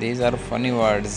These are funny words.